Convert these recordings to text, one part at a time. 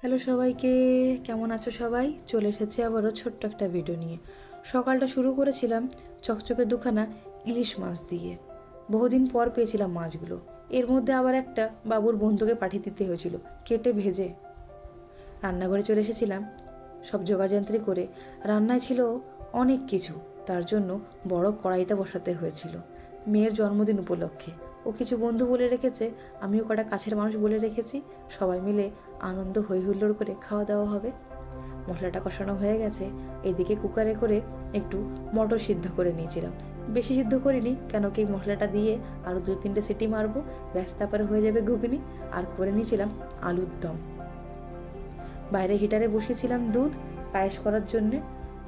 Hello সবাইকে, কেমন আছো সবাই? চলে এসেছি আবারও ছোট্ট একটা ভিডিও নিয়ে। সকালটা শুরু করেছিলাম চকচকে দুখানা ইলিশ মাছ দিয়ে। বহুদিন পর পেয়েছিলাম মাছগুলো। এর মধ্যে আবার একটা বাবুর বন্ধুকে পাঠিয়ে দিতে হয়েছিল কেটে ভেজে। রান্নাঘরে চলে এসেছিলাম সব জোগাড়যন্ত্রী করে। রান্নায় ছিল অনেক কিছু, তার জন্য বড় কড়াইটা বসাতে হয়েছিল মেয়ের জন্মদিন উপলক্ষে। ও কিছু বন্ধু বলে রেখেছে, আমিও কটা কাছের মানুষ বলে রেখেছি। সবাই মিলে আনন্দ হই হুল্লোড় করে খাওয়া দাওয়া হবে। মশলাটা কষানো হয়ে গেছে। এদিকে কুকারে করে একটু মটর সিদ্ধ করে নিয়েছিলাম। বেশি সিদ্ধ করিনি, কেন কি মশলাটা দিয়ে আরও 2-3টে সিটি মারবো, ব্যাস তারপরে হয়ে যাবে ঘুগনি। আর করে নিয়েছিলাম আলুর দম। বাইরে হিটারে বসিয়েছিলাম দুধ পায়েস করার জন্যে।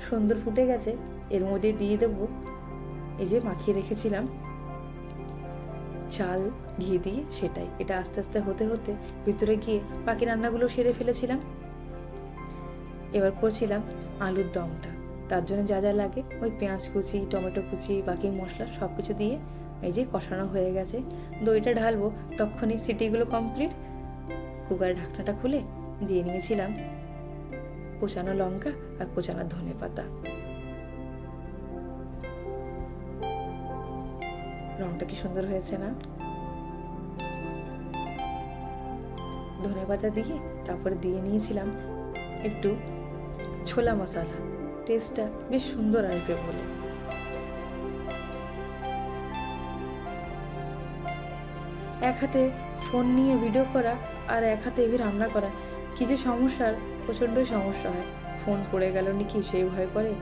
সুন্দর ফুটে গেছে। এর মধ্যে দিয়ে দেবো এই যে মাখিয়ে রেখেছিলাম চাল ঘি দিয়ে, সেটাই। এটা আস্তে আস্তে হতে হতে ভিতরে গিয়ে বাকি রান্নাগুলো সেরে ফেলেছিলাম। এবার করছিলাম আলুর দমটা। তার জন্য যা যা লাগে, ওই পেঁয়াজ কুচি, টমেটো কুচি, বাকি মশলা সব কিছু দিয়ে এই যে কষানো হয়ে গেছে। দইটা ঢালবো, তখনই সিটিগুলো কমপ্লিট। কুকারের ঢাকনাটা খুলে দিয়ে নিয়েছিলাম কোচানো লঙ্কা আর কোচানো ধনেপাতা। রংটা কি সুন্দর হয়েছে না? ধনেপাতা দিয়ে তারপরে দিয়ে নিয়েছিলাম একটু ছোলা মশলা। টেস্টটা বেশ সুন্দর আসবে বলে। এক হাতে ফোন নিয়ে ভিডিও করা আর এক হাতে এভাবে রান্না করা, কি যে সমস্যার, প্রচণ্ডই সমস্যা হয়। ফোন পড়ে গেল নাকি সেই ভয় করে।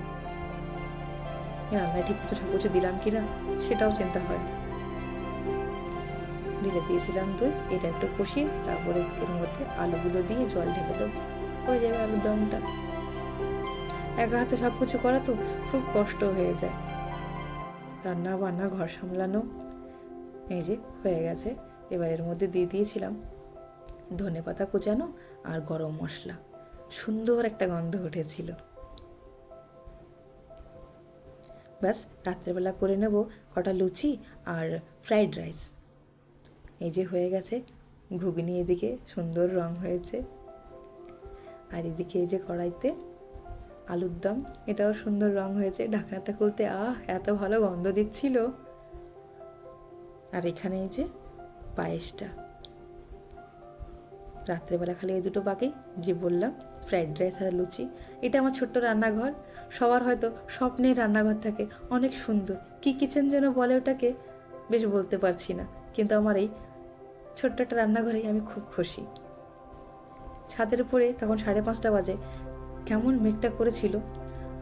রান্নায় ঠিক মতো সব কিছু দিলাম কিনা সেটাও চিন্তা হয়। ঢেলে দিয়েছিলাম দই, এটা একটু কষিয়ে তারপরে এর মধ্যে আলুগুলো দিয়ে জল ঢেলে দেবো, হয়ে যাবে আলুর দমটা। একা হাতে সব কিছু করা তো খুব কষ্ট হয়ে যায়, রান্না বান্না ঘর সামলানো। এই যে হয়ে গেছে। এবার এর মধ্যে দিয়ে দিয়েছিলাম ধনেপাতা কুচানো আর গরম মশলা। সুন্দর একটা গন্ধ উঠেছিল। ব্যাস রাত্রেবেলা করে নেব কটা লুচি আর ফ্রাইড রাইস। এই যে হয়ে গেছে ঘুগনি, এদিকে সুন্দর রং হয়েছে। আর এদিকে এই যে কড়াইতে আলুর দম, এটাও সুন্দর রং হয়েছে। ঢাকনাটা খুলতে এত ভালো গন্ধ দিচ্ছিল। আর এখানে এই যে পায়েসটা। রাত্রেবেলা খালি এই দুটো বাকি, যে বললাম ফ্রাইড রাইস আর লুচি। এটা আমার ছোট্ট রান্নাঘর। সবার হয়তো স্বপ্নের রান্নাঘর থাকে, অনেক সুন্দর। কি কিচেন যেন বলে ওটাকে, বেশ বলতে পারছি না, কিন্তু আমার এই ছোট্ট একটা রান্নাঘরেই আমি খুব খুশি। ছাদের উপরে তখন 5:30 বাজে। কেমন মেঘটা করেছিল।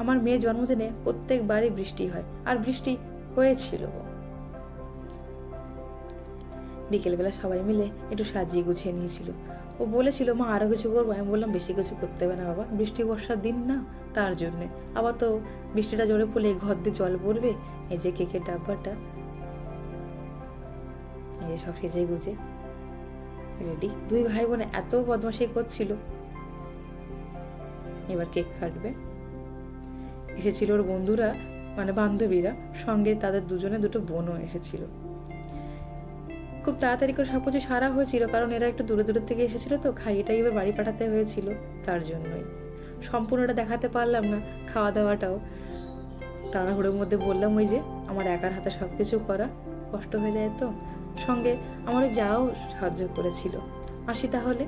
আমার মেয়ের জন্মদিনে প্রত্যেকবারই বৃষ্টি হয়, আর বৃষ্টি হয়েছিল। বিকেলবেলা সবাই মিলে একটু সাজিয়ে গুছিয়ে নিয়েছিল। ও বলেছিল মা আরও কিছু করবো। আমি বললাম বেশি কিছু করতে হবে না বাবা, বৃষ্টি বর্ষার দিন না, তার জন্যে। আবার তো বৃষ্টিটা জোরে পড়লে ঘর দিয়ে জল পড়বে। এই যে কেকের ডাব্বাটা, এই যে সব সেজে গুজে রেডি। দুই ভাই বোনে এত বদমাশি করছিল। এবার কেক কাটবে। এসেছিল ওর বন্ধুরা, মানে বান্ধবীরা, সঙ্গে তাদের দুটো বোনও এসেছিল। খুব তাড়াতাড়ি করে সব কিছু সারা হয়েছিল, কারণ এরা একটু দূরে দূরের থেকে এসেছিল তো, খাইয়েটাই এবার বাড়ি পাঠাতে হয়েছিল, তার জন্যই। সম্পূর্ণটা দেখাতে পারলাম না, খাওয়া দাওয়াটাও তাড়াহুড়োর মধ্যে বললাম ওই যে আমার একার হাতে সব কিছু করা কষ্ট হয়ে যায় তো। সঙ্গে আমার যাও সাহায্য করেছিল। আসি তাহলে।